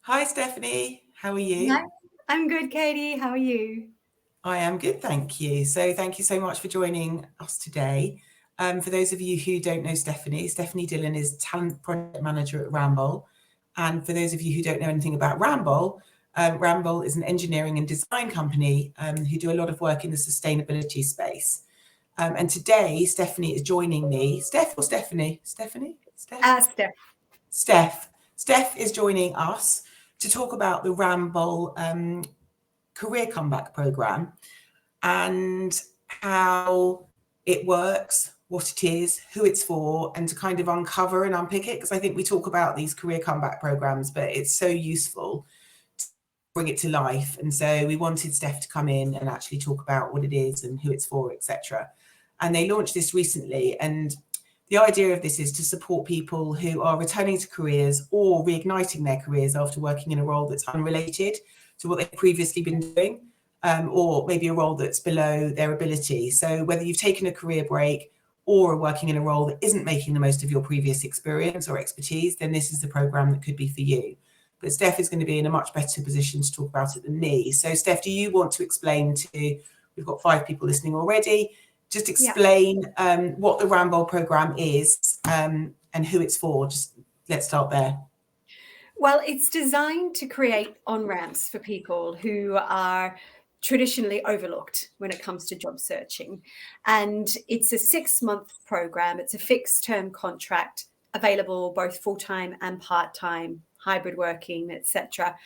Hi, Stephanie. How are Hi, you? I'm good, Katie. How are you? I am good, thank you. So, thank you so much for joining us today. For those of you who don't know Stephanie, Stephanie Dillon is talent project manager at Ramboll. And for those of you who don't know anything about Ramboll, Ramboll is an engineering and design company who do a lot of work in the sustainability space. And today, Stephanie is joining me. Steph or Stephanie? Stephanie? Steph? Steph. Steph. Steph is joining us to talk about the Ramboll career comeback program and how it works, what it is, who it's for, and to kind of uncover and unpick it. Because I think we talk about these career comeback programs, but it's so useful to bring it to life. And so we wanted Steph to come in and actually talk about what it is and who it's for, etc. And they launched this recently. And the idea of this is to support people who are returning to careers or reigniting their careers after working in a role that's unrelated to what they've previously been doing, or maybe a role that's below their ability. So whether you've taken a career break or are working in a role that isn't making the most of your previous experience or expertise, then this is the program that could be for you. But Steph is going to be in a much better position to talk about it than me. So Steph, do you want to explain to, we've got 5 people listening already, just explain what the Ramboll program is and who it's for? Just let's start there. Well, it's designed to create on-ramps for people who are traditionally overlooked when it comes to job searching. And it's a 6-month program. It's a fixed term contract available both full-time and part-time, hybrid working, etc.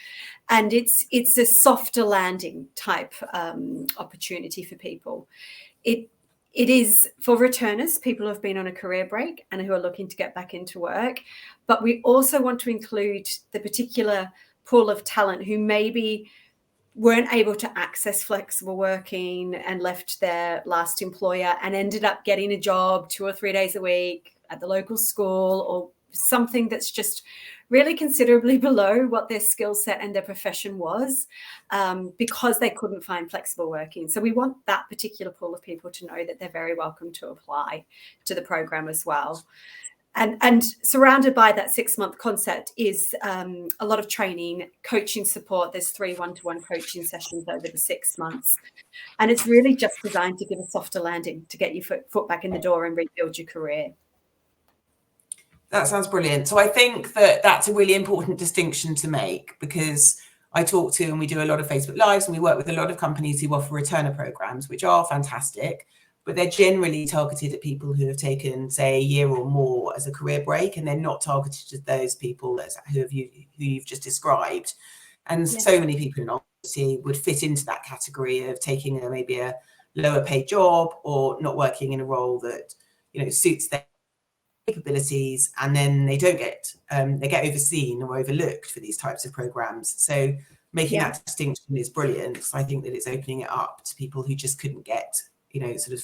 And it's a softer landing type opportunity for people. It is for returners, people who have been on a career break and who are looking to get back into work. But we also want to include the particular pool of talent who maybe weren't able to access flexible working and left their last employer and ended up getting a job 2 or 3 days a week at the local school or something that's just really considerably below what their skill set and their profession was, because they couldn't find flexible working. So we want that particular pool of people to know that they're very welcome to apply to the program as well. And surrounded by that 6-month concept is a lot of training, coaching support. There's 3 one-to-one coaching sessions over the 6 months. And it's really just designed to give a softer landing to get your foot back in the door and rebuild your career. That sounds brilliant. So I think that that's a really important distinction to make, because I talk to, and we do a lot of Facebook Lives, and we work with a lot of companies who offer returner programs, which are fantastic, but they're generally targeted at people who have taken, say, a year or more as a career break, and they're not targeted at those people who you've just described. And so many people in our community would fit into that category of taking maybe a lower paid job or not working in a role that suits their capabilities, and then they don't get they get overseen or overlooked for these types of programs. So making that distinction is brilliant. So I think that it's opening it up to people who just couldn't get sort of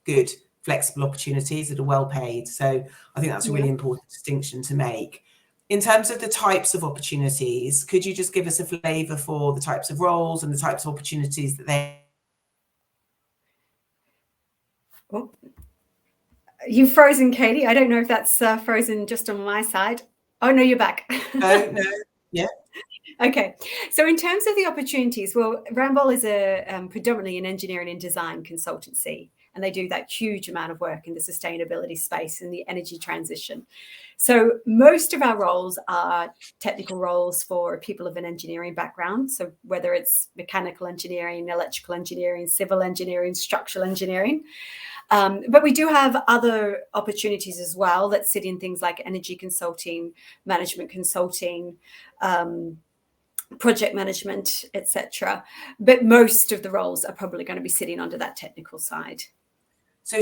good flexible opportunities that are well paid. So I think that's a really important distinction to make. In terms of the types of opportunities, could you just give us a flavour for the types of roles and the types of opportunities that they... Oh, you've frozen, Katie. I don't know if that's frozen just on my side. Oh, no, you're back. No, yeah. Okay, so in terms of the opportunities, well, Ramboll is a predominantly an engineering and design consultancy, and they do that huge amount of work in the sustainability space and the energy transition. So most of our roles are technical roles for people of an engineering background. So whether it's mechanical engineering, electrical engineering, civil engineering, structural engineering. But we do have other opportunities as well that sit in things like energy consulting, management consulting, project management, etc. But most of the roles are probably going to be sitting under that technical side. So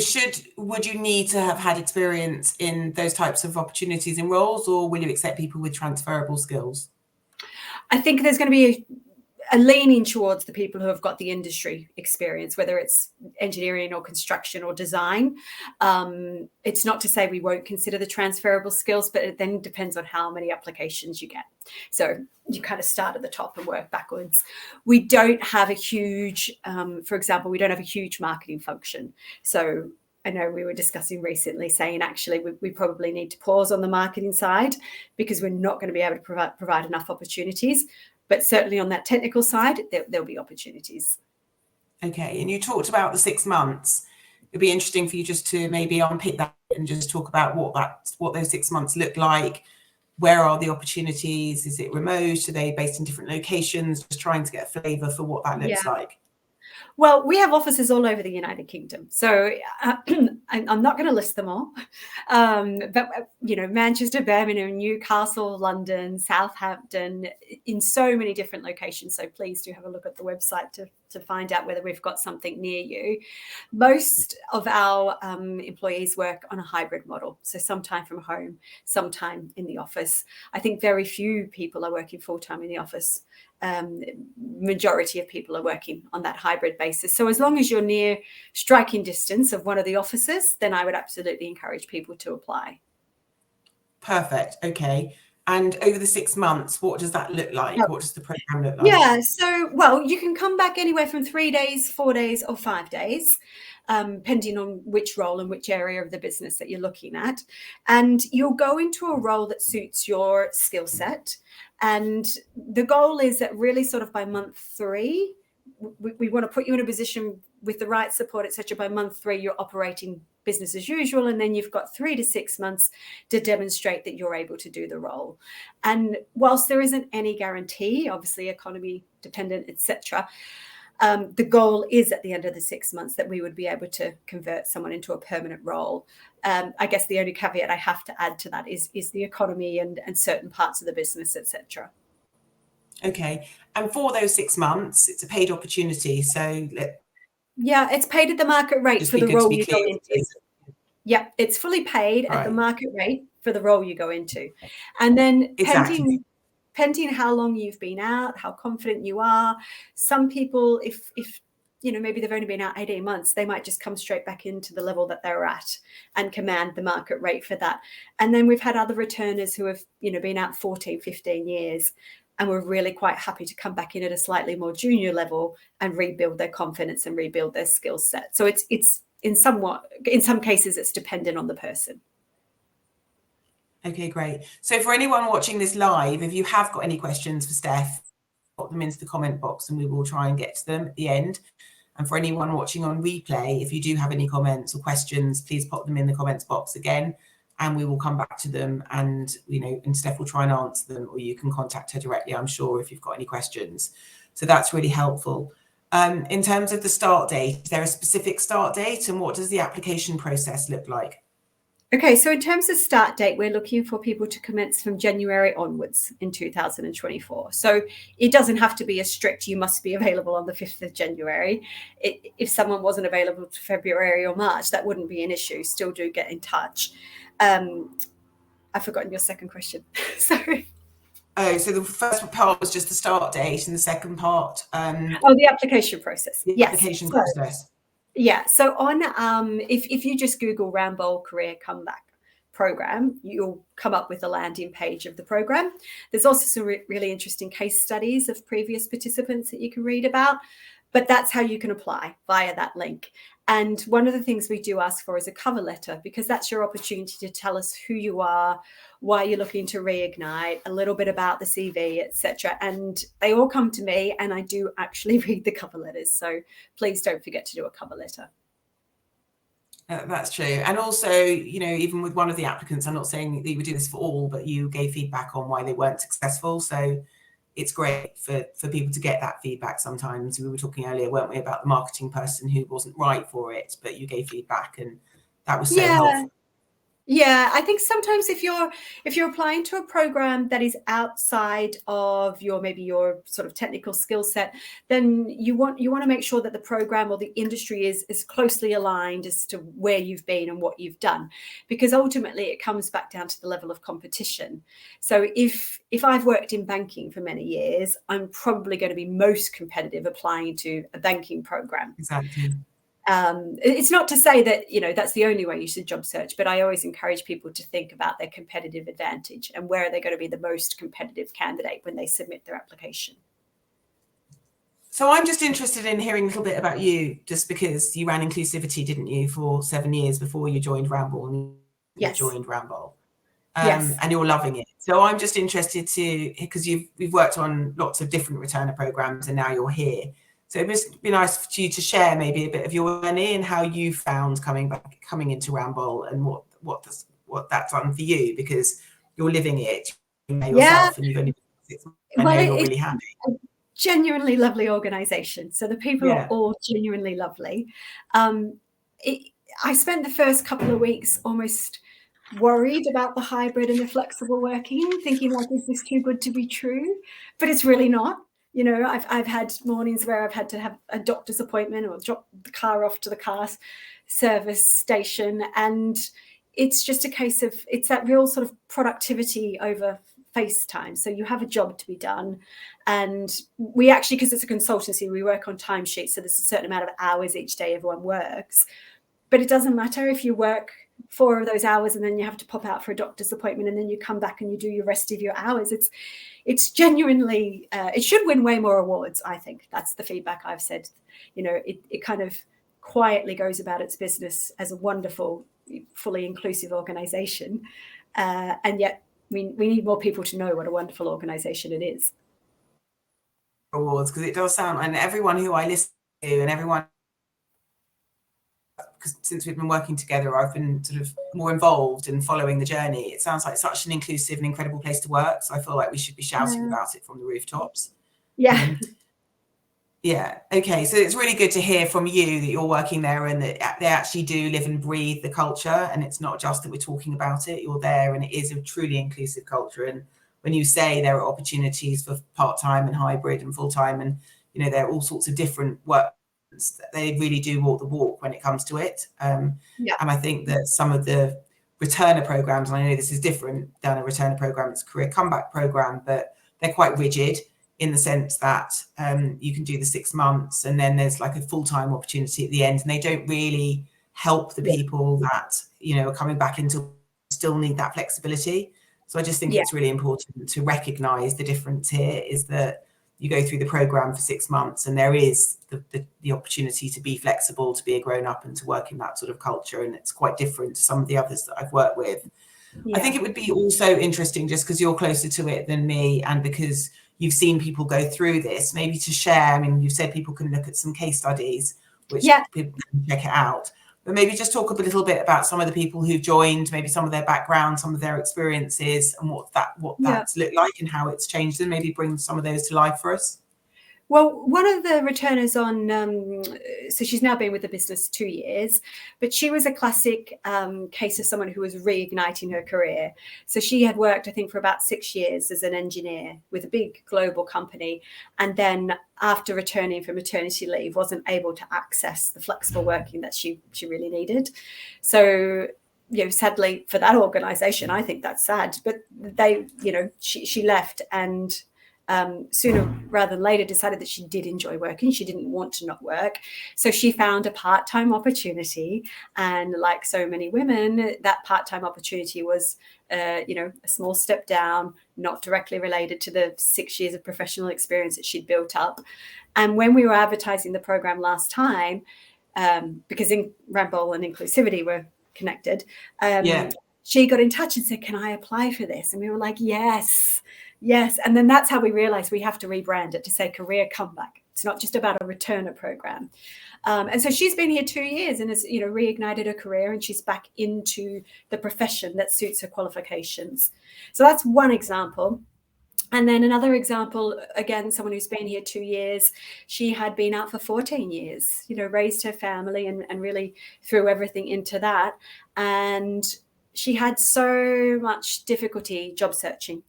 would you need to have had experience in those types of opportunities and roles, or will you accept people with transferable skills? I think there's going to be a leaning towards the people who have got the industry experience, whether it's engineering or construction or design. It's not to say we won't consider the transferable skills, but it then depends on how many applications you get. So you kind of start at the top and work backwards. We don't have a huge, for example, we don't have a huge marketing function. So I know we were discussing recently saying actually we probably need to pause on the marketing side because we're not going to be able to provide enough opportunities. But certainly on that technical side, there'll be opportunities. Okay, and you talked about the 6 months. It'd be interesting for you just to maybe unpick that and just talk about what those 6 months look like. Where are the opportunities? Is it remote? Are they based in different locations? Just trying to get a flavour for what that looks like. Well, we have offices all over the United Kingdom, so I'm not going to list them all. But Manchester, Birmingham, Newcastle, London, Southampton, in so many different locations. So please do have a look at the website to find out whether we've got something near you. Most of our employees work on a hybrid model, so sometime from home, sometime in the office. I think very few people are working full-time in the office. Majority of people are working on that hybrid basis. So as long as you're near striking distance of one of the offices, then I would absolutely encourage people to apply. Perfect. Okay. And over the 6 months, what does that look like? What does the program look like? Yeah, so, well, you can come back anywhere from 3 days, 4 days, or 5 days, depending on which role and which area of the business that you're looking at. And you'll go into a role that suits your skill set. And the goal is that really sort of by month 3, we want to put you in a position with the right support, etc. By month 3, you're operating business as usual, and then you've got 3 to 6 months to demonstrate that you're able to do the role. And whilst there isn't any guarantee, obviously economy dependent, etc., the goal is at the end of the 6 months that we would be able to convert someone into a permanent role. I guess the only caveat I have to add to that is the economy and certain parts of the business, etc. Okay. And for those 6 months, it's a paid opportunity. So it's paid at the market rate for the role you go into. Yeah, it's fully paid at the market rate for the role you go into. And then pending how long you've been out, how confident you are, some people, if maybe they've only been out 18 months, they might just come straight back into the level that they're at and command the market rate for that. And then we've had other returners who have, been out 14, 15 years, and we're really quite happy to come back in at a slightly more junior level and rebuild their confidence and rebuild their skill set. So it's in some cases, it's dependent on the person. Okay, great. So for anyone watching this live, if you have got any questions for Steph, put them into the comment box and we will try and get to them at the end. And for anyone watching on replay, if you do have any comments or questions, please pop them in the comments box again, and we will come back to them, and and Steph will try and answer them, or you can contact her directly, I'm sure, if you've got any questions. So that's really helpful. In terms of the start date, is there a specific start date, and what does the application process look like? Okay, so in terms of start date, we're looking for people to commence from January onwards in 2024. So it doesn't have to be a strict, you must be available on the 5th of January. If someone wasn't available to February or March, that wouldn't be an issue. Still do get in touch. I've forgotten your second question. Sorry. Oh, so the first part was just the start date, and the second part... the application process. Application process. Yeah, so on if you just Google Ramboll Career Comeback Program, you'll come up with a landing page of the program. There's also some really interesting case studies of previous participants that you can read about, but that's how you can apply via that link. And one of the things we do ask for is a cover letter, because that's your opportunity to tell us who you are, why you're looking to reignite, a little bit about the CV, etc. And they all come to me, and I do actually read the cover letters. So please don't forget to do a cover letter. That's true. And also, even with one of the applicants, I'm not saying that you would do this for all, but you gave feedback on why they weren't successful. So it's great for people to get that feedback sometimes. We were talking earlier, weren't we, about the marketing person who wasn't right for it, but you gave feedback, and that was so helpful. Yeah, I think sometimes if you're applying to a program that is outside of your sort of technical skill set, then you want to make sure that the program or the industry is closely aligned as to where you've been and what you've done, because ultimately it comes back down to the level of competition. So if I've worked in banking for many years, I'm probably going to be most competitive applying to a banking program. Exactly. It's not to say that that's the only way you should job search, but I always encourage people to think about their competitive advantage and where are they going to be the most competitive candidate when they submit their application. So I'm just interested in hearing a little bit about you, just because you ran inclusivity, didn't you, for 7 years before you joined Ramboll, and you Yes. joined Ramboll. Yes. And you're loving it. So I'm just interested to, because we've worked on lots of different returner programs and now you're here. So it must be nice for you to share maybe a bit of your journey and how you found coming into Ramboll, and what that's done for you, because you're living it yourself, and you've only been 6 months. I know you're really happy. Genuinely lovely organization. So the people are all genuinely lovely. I spent the first couple of weeks almost worried about the hybrid and the flexible working, thinking like, is this too good to be true? But it's really not. You know, I've had mornings where I've had to have a doctor's appointment or drop the car off to the car service station, and it's just a case of, it's that real sort of productivity over FaceTime. So you have a job to be done, and we actually, because it's a consultancy, we work on timesheets, so there's a certain amount of hours each day everyone works. But it doesn't matter if you work 4 of those hours and then you have to pop out for a doctor's appointment and then you come back and you do your rest of your hours. It's genuinely, it should win way more awards, I think. That's the feedback I've said. You know, it kind of quietly goes about its business as a wonderful, fully inclusive organization. And yet we need more people to know what a wonderful organization it is. Awards, because it does sound, and everyone who I listen to, and everyone, because since we've been working together, I've been sort of more involved in following the journey. It sounds like such an inclusive and incredible place to work. So I feel like we should be shouting about it from the rooftops. Yeah. Yeah. Okay. So it's really good to hear from you that you're working there and that they actually do live and breathe the culture. And it's not just that we're talking about it, you're there, and it is a truly inclusive culture. And when you say there are opportunities for part-time and hybrid and full-time, and, you know, there are all sorts of different work, they really do walk the walk when it comes to it. And I think that some of the returner programs, and I know this is different than a returner program, it's a career comeback program, but they're quite rigid in the sense that you can do the 6 months and then there's like a full-time opportunity at the end, and they don't really help the people that, you know, are coming back into, still need that flexibility. So I just think it's really important to recognize the difference here is that you go through the program for 6 months and there is the opportunity to be flexible, to be a grown up and to work in that sort of culture. And it's quite different to some of the others that I've worked with. I think it would be also interesting, just because you're closer to it than me and because you've seen people go through this, maybe to share. I mean, you've said people can look at some case studies, which people can check it out. But maybe just talk a little bit about some of the people who've joined, maybe some of their background, some of their experiences, and what that's looked like and how it's changed them. Maybe bring some of those to life for us. Well, one of the returners on, so she's now been with the business 2 years, but she was a classic case of someone who was reigniting her career. So she had worked, I think, for about 6 years as an engineer with a big global company. And then after returning from maternity leave, wasn't able to access the flexible working that she really needed. So, you know, sadly for that organization, I think that's sad, but they, you know, she left and sooner rather than later decided that she did enjoy working. She didn't want to not work. So she found a part-time opportunity. And like so many women, that part-time opportunity was, you know, a small step down, not directly related to the 6 years of professional experience that she'd built up. And when we were advertising the program last time, because in Ramboll and inclusivity were connected, she got in touch and said, can I apply for this? And we were like, yes. And then that's how we realized we have to rebrand it to say career comeback. It's not just about a returner program. And so she's been here 2 years and has, you know, reignited her career, and she's back into the profession that suits her qualifications. So that's one example. And then another example, again, someone who's been here 2 years, she had been out for 14 years, you know, raised her family and really threw everything into that. And she had so much difficulty job searching.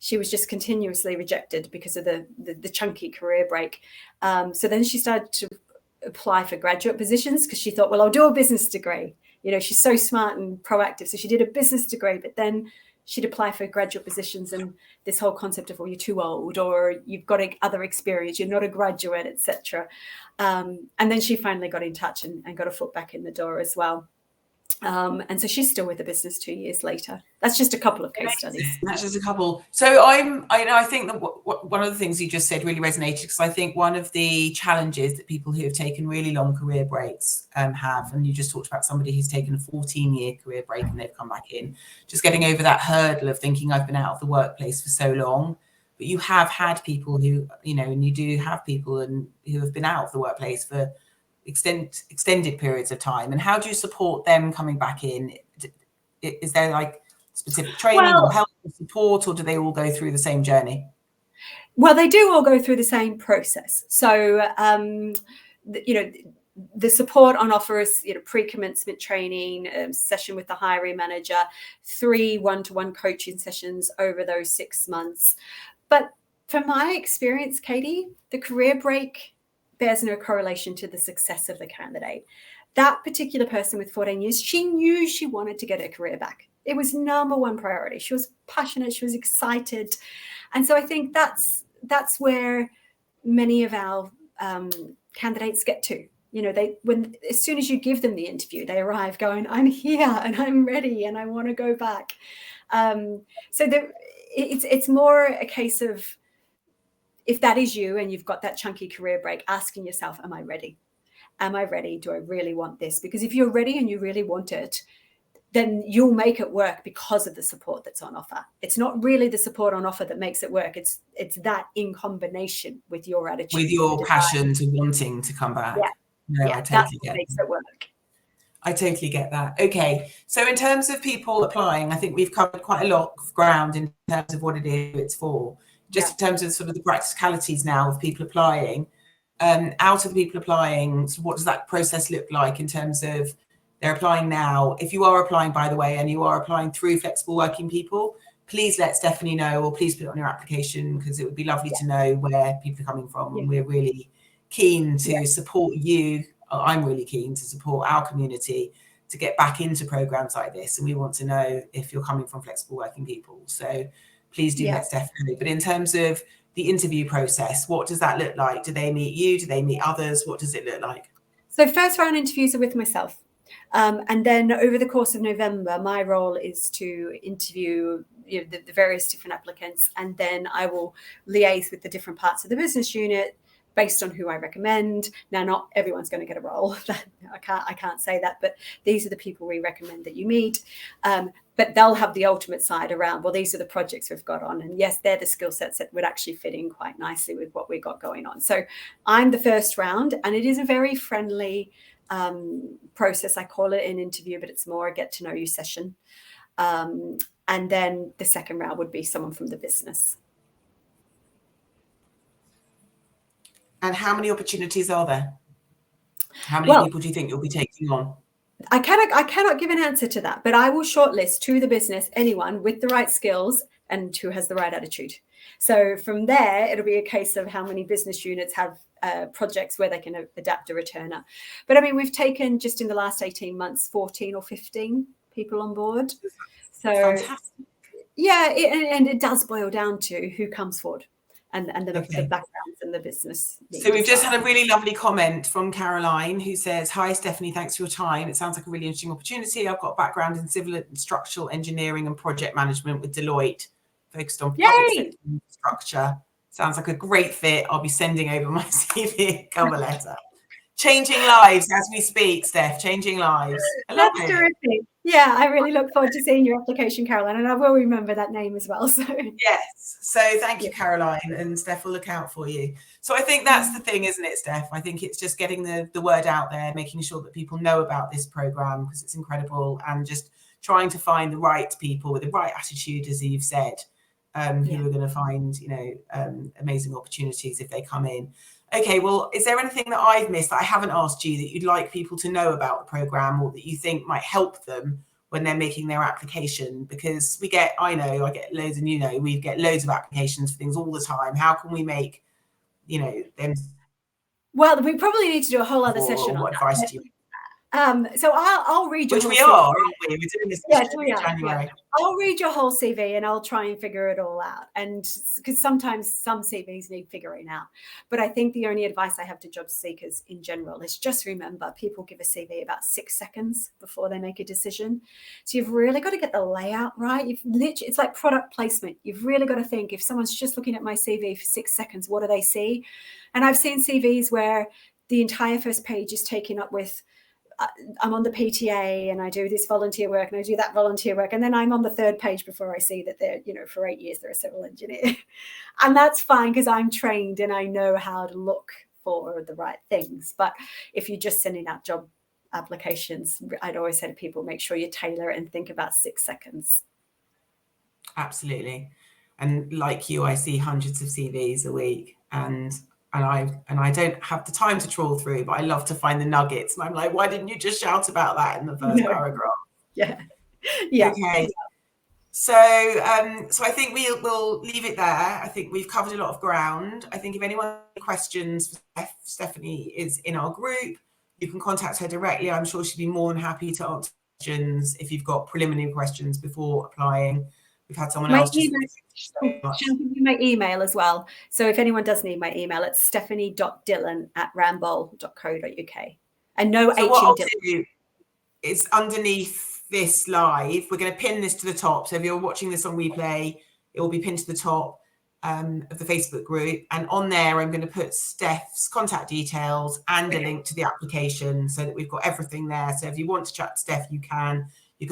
She was just continuously rejected because of the chunky career break. So then she started to apply for graduate positions because she thought, well, I'll do a business degree. You know, she's so smart and proactive. So she did a business degree, but then she'd apply for graduate positions and this whole concept of, well, you're too old or you've got other experience, you're not a graduate, etc. And then she finally got in touch and got a foot back in the door as well. And so she's still with the business 2 years later. That's just a couple of case studies. That's just a couple. So I think that one of the things you just said really resonated, because I think one of the challenges that people who have taken really long career breaks have, and you just talked about somebody who's taken a 14-year career break and they've come back in, just getting over that hurdle of thinking I've been out of the workplace for so long. But you have had people who, and you do have people who have been out of the workplace for extended periods of time. And how do you support them coming back in? Is there like specific training or help or support, or do they all go through the same journey? Well, they do all go through the same process. So, the support on offer is, pre-commencement training, session with the hiring manager, 3 one-to-one coaching sessions over those 6 months. But from my experience, Katy, the career break bears no correlation to the success of the candidate. That particular person with 14 years, she knew she wanted to get her career back. It was number one priority. She was passionate. She was excited. And so I think that's where many of our candidates get to. As soon as you give them the interview, they arrive going, I'm here and I'm ready and I want to go back. It's more a case of, if that is you and you've got that chunky career break, asking yourself, am I ready? Am I ready? Do I really want this? Because if you're ready and you really want it, then you'll make it work because of the support that's on offer. It's not really the support on offer that makes it work. It's that in combination with your attitude. With your passion to wanting to come back. I totally get makes it work. I totally get that. Okay. So in terms of people applying, I think we've covered quite a lot of ground in terms of what it is it's for. Just in terms of sort of the practicalities now of people applying, out of the people applying, so what does that process look like in terms of they're applying now? If you are applying, by the way, and you are applying through Flexible Working People, please let Stephanie know, or please put it on your application, because it would be lovely to know where people are coming from. And we're really keen to support you. I'm really keen to support our community to get back into programs like this. And we want to know if you're coming from Flexible Working People. So please do let Steph know. But in terms of the interview process, what does that look like? Do they meet you? Do they meet others? What does it look like? So first round interviews are with myself. And then over the course of November, my role is to interview the various different applicants. And then I will liaise with the different parts of the business unit based on who I recommend. Now, not everyone's going to get a role. I can't say that, but these are the people we recommend that you meet. But they'll have the ultimate side around, well, these are the projects we've got on. And yes, they're the skill sets that would actually fit in quite nicely with what we got going on. So I'm the first round, and it is a very friendly process. I call it an interview, but it's more a get to know you session. And then the second round would be someone from the business. And how many opportunities are there? How many people do you think you'll be taking on? I cannot give an answer to that, but I will shortlist to the business anyone with the right skills and who has the right attitude. So from there, it'll be a case of how many business units have projects where they can adapt a returner. But I mean, we've taken just in the last 18 months, 14 or 15 people on board. So fantastic. Yeah, and it does boil down to who comes forward. And the backgrounds and the business. So we've just had a really lovely comment from Caroline, who says, hi, Stephanie, thanks for your time. It sounds like a really interesting opportunity. I've got a background in civil and structural engineering and project management with Deloitte, focused on public sector infrastructure. Sounds like a great fit. I'll be sending over my CV cover letter. Changing lives as we speak, Steph, changing lives. That's terrific. Yeah, I really look forward to seeing your application, Caroline, and I will remember that name as well. So yes. So thank you, Caroline, and Steph will look out for you. So I think that's the thing, isn't it, Steph? I think it's just getting the word out there, making sure that people know about this program, because it's incredible, and just trying to find the right people with the right attitude, as you've said, who are going to find, amazing opportunities if they come in. Okay, well, is there anything that I've missed that I haven't asked you that you'd like people to know about the program, or that you think might help them when they're making their application? Because I get loads, and we get loads of applications for things all the time. How can we make, them? Well, we probably need to do a whole other session on what that. Advice do you? So I'll read your Which whole we are, CV. aren't we? We're doing this Yes, in we are. January. Yeah. I'll read your whole CV and I'll try and figure it all out. And because sometimes some CVs need figuring out. But I think the only advice I have to job seekers in general is just remember people give a CV about 6 seconds before they make a decision. So you've really got to get the layout right. It's like product placement. You've really got to think, if someone's just looking at my CV for 6 seconds, what do they see? And I've seen CVs where the entire first page is taken up with, I'm on the PTA and I do this volunteer work and I do that volunteer work. And then I'm on the third page before I see that they're, for 8 years, they're a civil engineer. And that's fine because I'm trained and I know how to look for the right things. But if you're just sending out job applications, I'd always say to people, make sure you tailor it and think about 6 seconds. Absolutely. And like you, I see hundreds of CVs a week, and I don't have the time to trawl through, but I love to find the nuggets. And I'm like, why didn't you just shout about that in the first paragraph? Yeah. Okay. So I think we'll leave it there. I think we've covered a lot of ground. I think if anyone has any questions, Stephanie is in our group. You can contact her directly. I'm sure she'd be more than happy to answer questions if you've got preliminary questions before applying. We've had someone else just She'll give you my email as well. So if anyone does need my email, it's stephanie.dillon@ramboll.co.uk. And no H in Dillon. It's underneath this live. We're going to pin this to the top. So if you're watching this on replay, it will be pinned to the top of the Facebook group. And on there, I'm going to put Steph's contact details and a link to the application so that we've got everything there. So if you want to chat to Steph, you can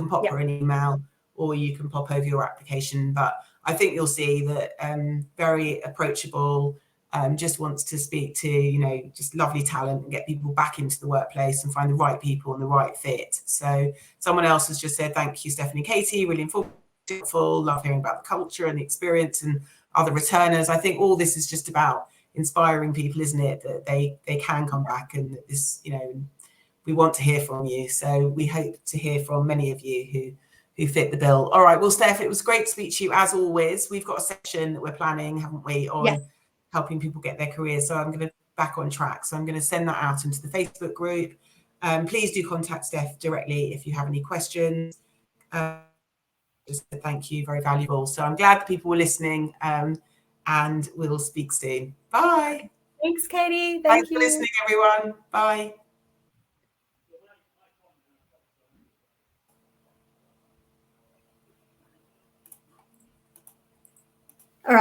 pop her an email, or you can pop over your application. But I think you'll see that very approachable, just wants to speak to, just lovely talent and get people back into the workplace and find the right people and the right fit. So someone else has just said, thank you, Stephanie, Katy, really informative, love hearing about the culture and the experience and other returners. I think all this is just about inspiring people, isn't it? That they can come back, and that this, we want to hear from you. So we hope to hear from many of you who fit the bill. All right. Well, Steph, it was great to speak to you as always. We've got a session that we're planning, haven't we, on helping people get their careers. So I'm going to back on track. So I'm going to send that out into the Facebook group. Please do contact Steph directly if you have any questions. Just thank you, very valuable. So I'm glad that people were listening, and we'll speak soon. Bye. Thanks, Katy. Thanks for listening, everyone. Bye.